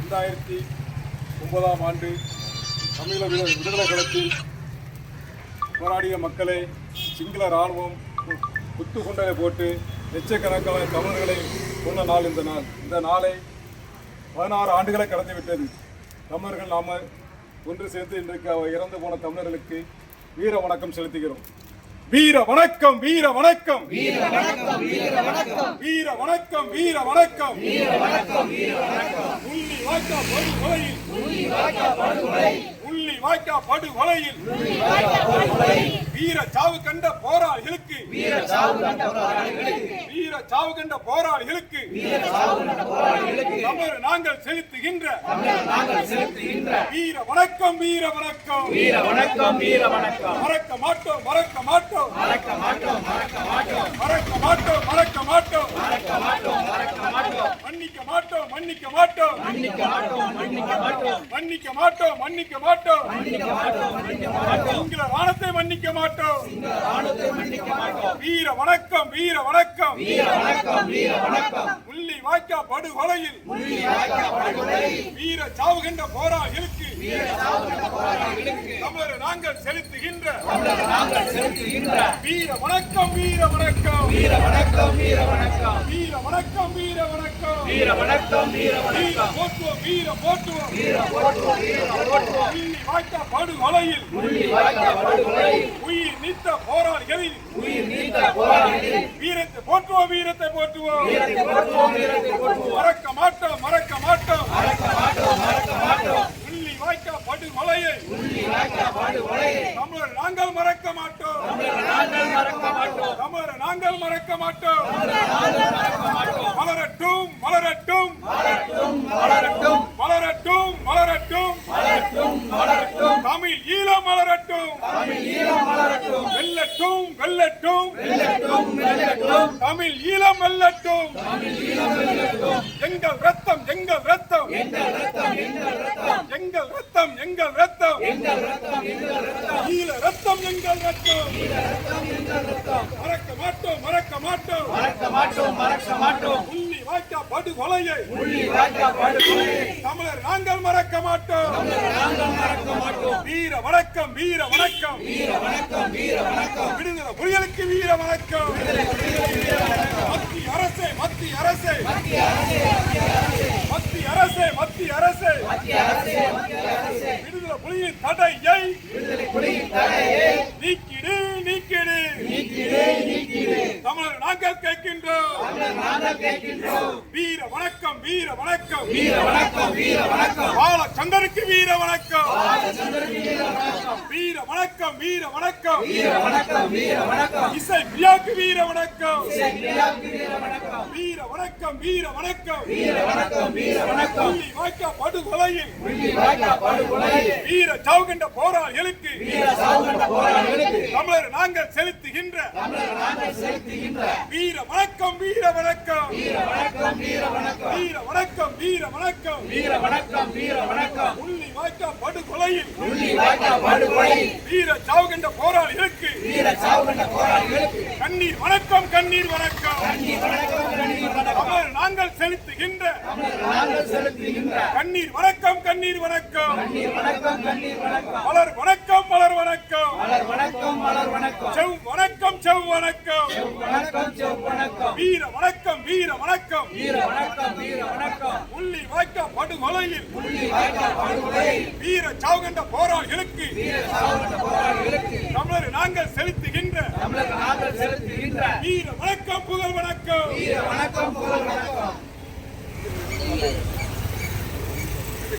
2009ஆம் ஆண்டு தமிழக விடுதலை களத்தில் போராடிய மக்களை சிங்கள இராணுவம் குத்துக்குண்டலை போட்டு லட்சக்கணக்கான தமிழர்களை கொண்ட நாள் இந்த நாளை 16 ஆண்டுகளை கடந்துவிட்டது. தமிழர்கள் நாம ஒன்று சேர்த்து இன்றைக்கு இறந்து போன தமிழர்களுக்கு வீர வணக்கம் செலுத்துகிறோம். வீர வணக்கம், வீர வணக்கம், வீர வணக்கம், வீர வணக்கம், வீர வணக்கம், வீர வணக்கம், வீர வணக்கம், வீர வணக்கம். உள்ளி வாய்க்கா படுகொலையில், உள்ளி வாய்க்கா படுகொலையில், உள்ளி வாய்க்கா படுகொலையில், உள்ளி வாய்க்கா படுகொலையில் வீர சாவு கண்ட போராளிகளுக்கு, வீர சாவு கண்ட போராளிகளுக்கு, வீர சாவு கண்ட போராளிகளுக்கு, வீர சாவு கண்ட போராளிகளுக்கு தமிழர் நாங்கள் செலுத்துகின்ற, தமிழர் நாங்கள் செலுத்துகின்ற வீர வணக்கம், வீர வணக்கம், வீர வணக்கம், வீர வணக்கம். மறக்க மாட்டோம், மறக்க மாட்டோம், மறக்க மாட்டோம், மறக்க மாட்டோம், மறக்க மாட்டோம், மறக்க மாட்டோம், மறக்க மாட்டோம், மறக்க மாட்டோம். மன்னிக்க மாட்டோம், மன்னிக்க மாட்டோம், மன்னிக்க மாட்டோம், மன்னிக்க மாட்டோம், மன்னிக்க மாட்டோம், மன்னிக்க மாட்டோம், மன்னிக்க மாட்டோம், மன்னிக்க மாட்டோம். சிங்கள ராணுவத்தை மன்னிக்க மாட்டோம், சிங்கள ராணுவத்தை மன்னிக்க மாட்டோம். வீர வணக்கம், வீர வணக்கம், வீர வணக்கம், வீர வணக்கம். உள்ளி வாய்க்கா படுகொலையில், உள்ளி வாய்க்கா படுகொலையில் வீர சாவு கண்ட போராளிகளுக்கு, வீர சாவு கண்ட போராளிகளுக்கு தமிழர் நாங்கள் செலுத்துகின்ற, தமிழர் நாங்கள் செலுத்துகின்ற வீர வணக்கம், வீர வணக்கம், வீர வணக்கம், வீர வணக்கம், வீர வணக்கம், வீர வணக்கம், வீர வணக்கம், வீர வணக்கம். போற்றுவோம், வீர போற்றுவோம், வீர போற்றுவோம், வீர போற்றுவோம். உள்ளி வாய்க்கா படுகொலையில், உள்ளி வாய்க்கா படுகொலையில் உயிர் நீத்த போராளிகளில், உயிர் நீத்த போராளிகளில் வீரத்தை போற்றுவோம், வீரத்தை போற்றுவோம், வீரத்தை போற்றுவோம், வீரத்தை போற்றுவோம். மறக்க மாட்டோம், மறக்க மாட்டோம், மறக்க மாட்டோம், மறக்க மாட்டோம். உள்ளி வாய்க்கா படுகொலையை, உள்ளி வாய்க்கா படுகொலையை தமிழர் நாங்கள் மறக்க மாட்டோம், தமிழர் நாங்கள் மறக்க மாட்டோம், தமிழர் நாங்கள் மறக்க மாட்டோம், தமிழர் நாங்கள் மறக்க மாட்டோம். மலரட்டும், மலரட்டும், மலரட்டும், மலரட்டும், மலரட்டும், மலரட்டும், மலரட்டும், மலரட்டும். தமிழ் ஈழம் மலரட்டும், தமிழ் ஈழம் மலரட்டும். வெல்லட்டும், வெல்லட்டும், வெல்லட்டும், வெல்லட்டும். தமிழ் ஈழம் வெல்லட்டும், தமிழ் ஈழம் வெல்லட்டும். எங்கள் ரத்தம், எங்கள் ரத்தம், எங்கள் ரத்தம், எங்கள் ரத்தம், எங்கள் ரத்தம், எங்கள் ரத்தம், எங்கள் ரத்தம், எங்கள் ரத்தம். ஈழ ரத்தம் எங்கள் ரத்தம், ஈழ ரத்தம் எங்கள் ரத்தம். மறக்க மாட்டோம், மறக்க மாட்டோம், மறக்க மாட்டோம், மறக்க மாட்டோம். உள்ளி வாய்க்கா படுகொலையை, உள்ளி வாய்க்கா படுகொலையை தமிழர் நாங்கள் மறக்க மாட்டோம், தமிழர் நாங்கள் மறக்க மாட்டோம். வீர வணக்கம், வீர வணக்கம், வீர வணக்கம், வீர வணக்கம். விடுதலை புலிகளுக்கு வீர வணக்கம், விடுதலை புலிகளுக்கு வீர வணக்கம். மத்திய அரசே, மத்திய அரசே, மத்திய அரசே, மத்திய அரசே, மத்திய அரசே, மத்திய அரசே, மத்திய அரசே. விடுதலை புலியின் தடையை, விடுதலை புலியின் தடையை நீக்கிடு, நீக்கிடு, நீக்கிடு, நீக்கிடு. தமிழர் நாங்கள் கேட்கின்றோம், தமிழர் நாங்கள் கேட்கின்றோம். வீர வணக்கம், வீர வணக்கம், வீர வணக்கம், வீர வணக்கம். பாலச்சந்தருக்கு வீர வணக்கம், பாலச்சந்தருக்கு வீர வணக்கம். வீர வணக்கம், வீர வணக்கம், வீர வணக்கம், வீர வணக்கம். இசை பிரியாக்கு வீர வணக்கம், இசை பிரியாக்கு வீர வணக்கம். வீர வணக்கம், வீர வணக்கம், வீர வணக்கம், வீர வணக்கம். உள்ளி வாய்க்கா படுகொலையில், உள்ளி வாய்க்கா படுகொலையில் வீர சாவு கண்ட போராளிகளுக்கு, வீர சாவு கண்ட போராளிகளுக்கு தமிழர் நாங்கள் செலுத்துகின்ற, தமிழர் நாங்கள் செலுத்துகின்ற வீர வணக்கம், வீர வணக்கம், வீர வணக்கம், வீர வணக்கம். வீர வணக்கம், வீர வணக்கம், வீர வணக்கம், வீர வணக்கம். உள்ளி வாய்க்கா படுகொலையில், உள்ளி வாய்க்கா படுகொலையில் வீர சாவு கண்ட போராளிகளுக்கு, வீர சாவு கண்ட போராளிகளுக்கு கண்ணீர் வணக்கம், கண்ணீர் வணக்கம், கண்ணீர் வணக்கம், கண்ணீர் வணக்கம். தமிழர் நாங்கள் செலுத்துகின்ற, தமிழர் நாங்கள் செலுத்துகின்ற கண்ணீர் வணக்கம், கண்ணீர் வணக்கம், கண்ணீர் வணக்கம், கண்ணீர் வணக்கம். மலர் வணக்கம், மலர் வணக்கம், மலர் வணக்கம், மலர் வணக்கம். செவ் வணக்கம், செவ் வணக்கம், செவ் வணக்கம், செவ் வணக்கம். வீர வணக்கம், வீர வணக்கம், வீர வணக்கம், வீர வணக்கம். உள்ளி வாய்க்கா படுகொலையில், உள்ளி வாய்க்கா படுகொலையில் வீர சாவு கண்ட போராளிகளுக்கு, வீர சாவு கண்ட போராளிகளுக்கு தமிழர் நாங்கள் செலுத்துகின்ற, தமிழர் நாங்கள் செலுத்துகின்ற வீர வணக்கம், புகழ் வணக்கம், வீர வணக்கம், புகழ்